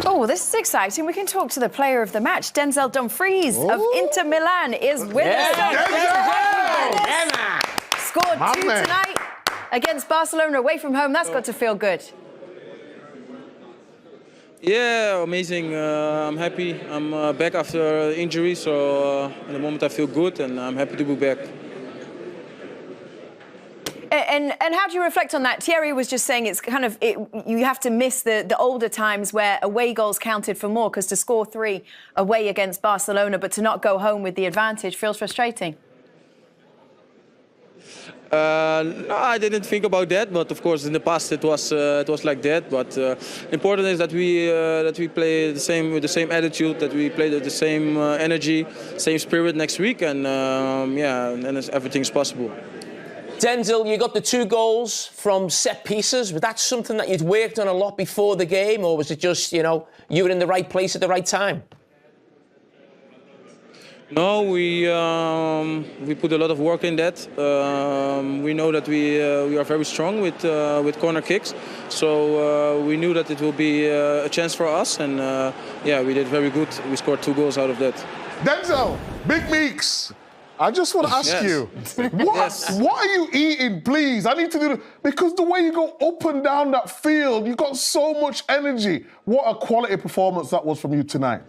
Oh, this is exciting. We can talk to the player of the match. Denzel Dumfries of Inter Milan is with us. Scored two tonight against Barcelona away from home. That's got to feel good. Yeah, amazing. I'm happy. I'm back after injury, so in the moment I feel good and I'm happy to be back. And how do you reflect on that? Thierry was just saying it's kind of, you have to miss the older times where away goals counted for more, because to score 3 away against Barcelona but to not go home with the advantage feels frustrating. No, I didn't think about that, but of course in the past it was like that. But important is that we play the same with the same attitude, that we play with the same energy, same spirit next week, and yeah, and everything's possible. Denzel, you got the 2 goals from set pieces. Was that something that you'd worked on a lot before the game, or was it just, you know, you were in the right place at the right time? No, we put a lot of work in that. We know that we are very strong with corner kicks, so we knew that it will be a chance for us, and yeah, we did very good. We scored 2 goals out of that. Denzel, Big Meeks, I just want to ask you, what are you eating, please? I need to do because the way you go up and down that field, you got so much energy. What a quality performance that was from you tonight.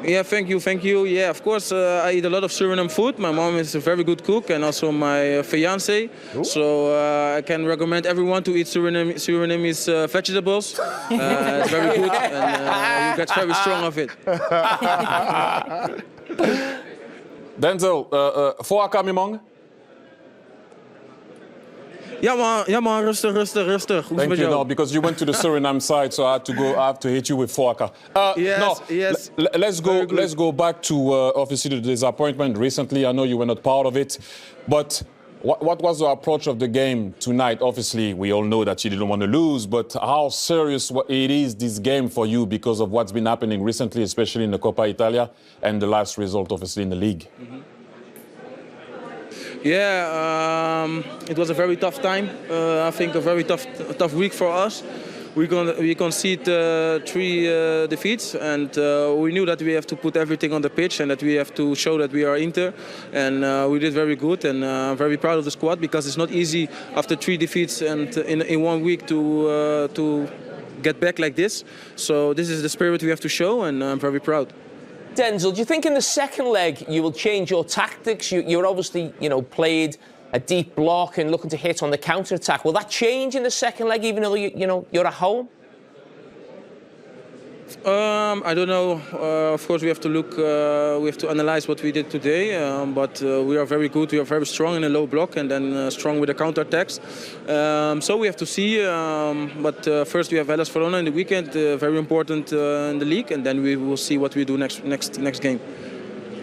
Yeah, thank you. Yeah, of course, I eat a lot of Suriname food. My mom is a very good cook, and also my fiancé. So I can recommend everyone to eat Surinamese vegetables. It's very good, and you get very strong of it. Denzel, voorka mi mong? Ja man, rustig. Hoe is het met Thank you, jou? no, because you went to the Suriname side, so I have to hit you with forka. Yes. Let's go back to obviously the disappointment recently. I know you were not part of it, but what was the approach of the game tonight? Obviously, we all know that you didn't want to lose, but how serious it is this game for you because of what's been happening recently, especially in the Coppa Italia and the last result, obviously, in the league? Yeah, it was a very tough time. I think a very tough week for us. We conceded 3 defeats, and we knew that we have to put everything on the pitch and that we have to show that we are Inter. And we did very good, and I'm very proud of the squad, because it's not easy after 3 defeats and in 1 week to get back like this. So this is the spirit we have to show, and I'm very proud. Denzel, do you think in the second leg you will change your tactics? You're obviously, you know, played a deep block and looking to hit on the counter-attack. Will that change in the second leg, even though you're at home? I don't know. Of course, we have to look. We have to analyze what we did today. But we are very good. We are very strong in a low block, and then strong with the counter-attacks. So we have to see. But first, we have Barcelona in the weekend. Very important in the league, and then we will see what we do next game.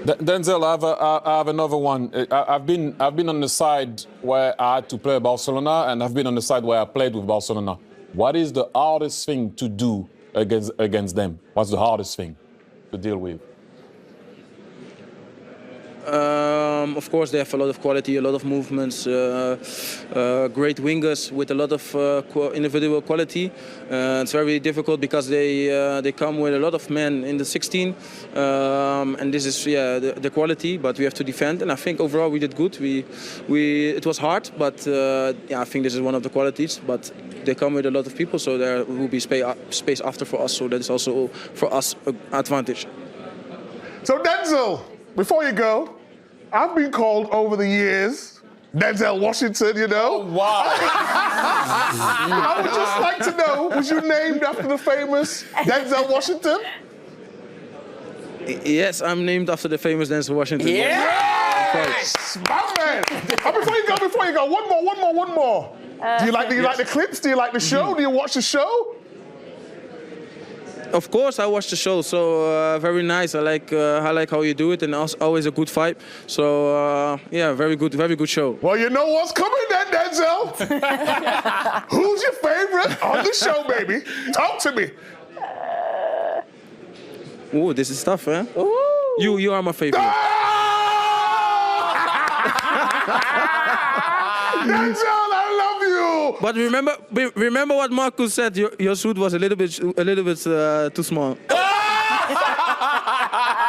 Denzel, I have another one. I've been on the side where I had to play Barcelona, and I've been on the side where I played with Barcelona. What is the hardest thing to do against them? What's the hardest thing to deal with? Of course, they have a lot of quality, a lot of movements, great wingers with a lot of individual quality. It's very difficult because they come with a lot of men in the 16, and this is the quality. But we have to defend, and I think overall we did good. It was hard, but I think this is one of the qualities. But they come with a lot of people, so there will be space after for us. So that is also for us an advantage. So Denzel, before you go, I've been called over the years Denzel Washington, you know. Oh, wow. I would just like to know, was you named after the famous Denzel Washington? Yes, I'm named after the famous Denzel Washington. Yes! My man! Before you go, one more. Do you like the clips? Do you like the show? Do you watch the show? Of course, I watch the show, so very nice. I like how you do it, and always a good vibe. So yeah, very good show. Well, you know what's coming then, Denzel. Who's your favorite on the show, baby? Talk to me. Ooh, this is tough, huh? You are my favorite. Denzel, I love you. go. But remember what Marcus said. Your suit was a little bit too small.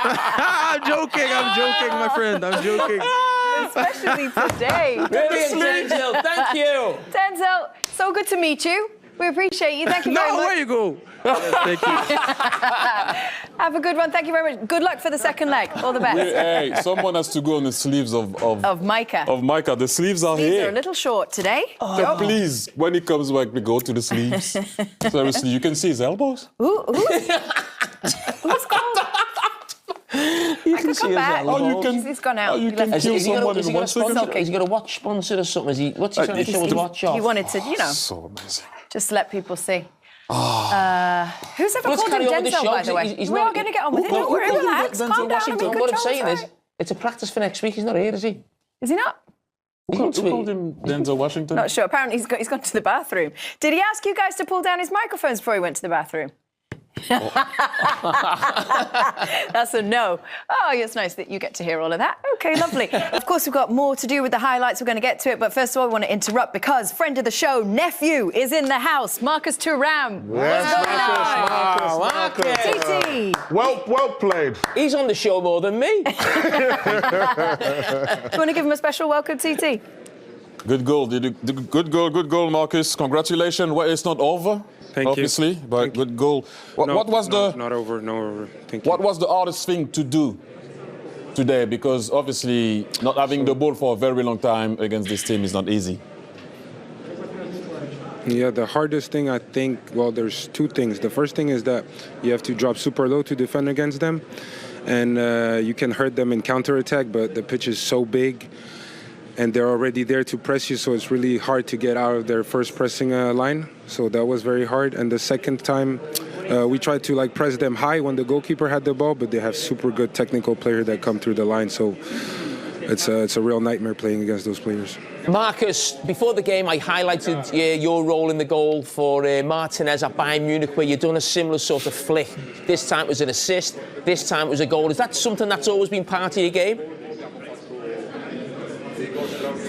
I'm joking, my friend. I'm joking. Especially today. Brilliant, Denzel. Thank you. Denzel, so good to meet you. We appreciate you. Thank you very No, much. where you go? Yes, thank you. Have a good one. Thank you very much. Good luck for the second leg. All the best. Hey, someone has to go on the sleeves of Micah. Of Micah. The sleeves are These here. are a little short today. So please, when he comes back, we go to the sleeves. Seriously, you can see his elbows. Who's called? You I can come back. Oh, you can. He's gone out. Oh, you He can left. kill Has he got someone a, has in he got a 1 second. sponsor? Has he got a watch sponsor or something? What's he trying to show his watch off? He wanted to, So amazing. just let people see. Who's ever Let's called him carry on with the Denzel, show, by the way? 'cause he's We're not- all going to get on with it. Who- Don't worry, who- relax. Denzel Calm down. Washington. I'm in What I'm control, saying it's is, all it's a practice for next week. He's not here, is he? right. Is he not? Who called him Denzel Washington? Not sure. Apparently, he's gone to the bathroom. Did he ask you guys to pull down his microphones before he went to the bathroom? That's a no. Oh, it's nice that you get to hear all of that. Okay, lovely. Of course, we've got more to do with the highlights. We're going to get to it. But first of all, we want to interrupt because friend of the show, nephew, is in the house. Marcus Thuram. Marcus. TT. Well played. He's on the show more than me. Do you want to give him a special welcome, TT? Good goal. Good goal, Marcus. Congratulations. Well, it's not over. Thank you. Obviously, but good goal. What was not over? Thank you. What was the hardest thing to do today? Because obviously, not having the ball for a very long time against this team is not easy. Yeah, the hardest thing I think, well, there's two things. The first thing is that you have to drop super low to defend against them, and you can hurt them in counterattack, but the pitch is so big, and they're already there to press you, so it's really hard to get out of their first pressing line. So that was very hard. And the second time, we tried to press them high when the goalkeeper had the ball, but they have super good technical players that come through the line. So it's a real nightmare playing against those players. Marcus, before the game, I highlighted your role in the goal for Martinez at Bayern Munich, where you've done a similar sort of flick. This time it was an assist. This time it was a goal. Is that something that's always been part of your game?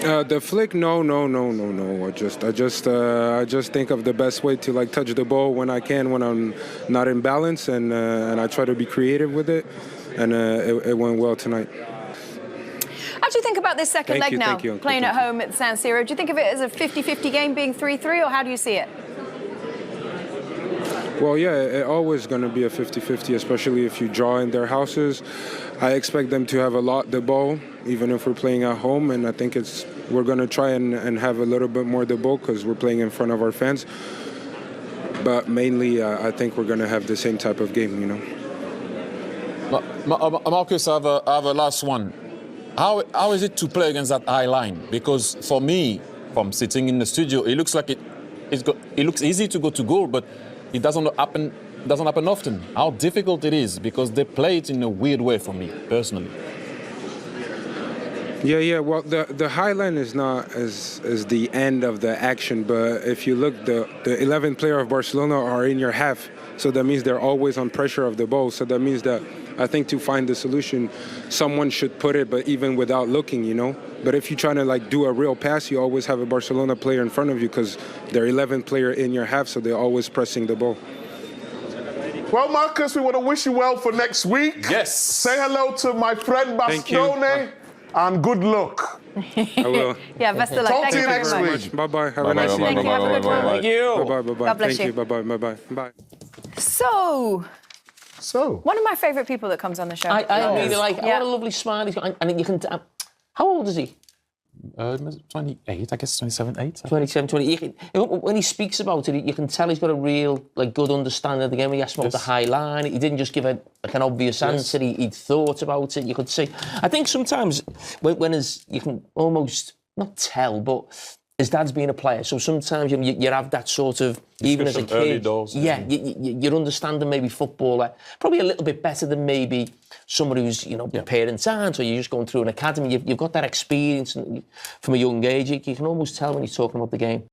The flick, no. I just think of the best way to touch the ball when I can, when I'm not in balance, and I try to be creative with it, and it went well tonight. How do you think about this second leg now, thank you. playing at home at San Siro? Do you think of it as a 50-50 game being 3-3, or how do you see it? Well, yeah, it's always going to be a 50-50, especially if you draw in their houses. I expect them to have the ball, even if we're playing at home, and I think we're going to try and have a little bit more the ball because we're playing in front of our fans. But mainly, I think we're going to have the same type of game, you know. Marcus, I have a last one. How is it to play against that high line? Because for me, from sitting in the studio, it looks like it looks easy to go to goal, but it doesn't happen often. How difficult it is, because they play it in a weird way for me, personally. Yeah. Well, the high line is not as the end of the action, but if you look, the 11th player of Barcelona are in your half, so that means they're always on pressure of the ball. So that means that I think to find the solution, someone should put it, but even without looking, you know. But if you're trying to do a real pass, you always have a Barcelona player in front of you because they're 11th player in your half, so they're always pressing the ball. Well, Marcus, we want to wish you well for next week. Yes. Say hello to my friend Thank you. Barcelona, and good luck. I will. Yeah, best of luck. Talk Thank to you very next much. week. Bye-bye. Have a nice Thank evening. you. Have a good one. Thank you. Bye-bye. God bless Thank you. Bye-bye. Bye. So, one of my favourite people that comes on the show. I really like. Yeah. What a lovely smile he's got, and you can. How old is he? 28, I guess, 27, 8. 27, 28. When he speaks about it, you can tell he's got a real, good understanding of the game. When he asked about the high line, he didn't just give an obvious answer. He'd thought about it. You could see. I think sometimes when you can almost not tell, but his dad's been a player, so sometimes you have that sort of, even as a kid, you're understanding maybe football probably a little bit better than maybe somebody who's parents aren't, or you're just going through an academy. You've got that experience from a young age. You can almost tell when he's talking about the game.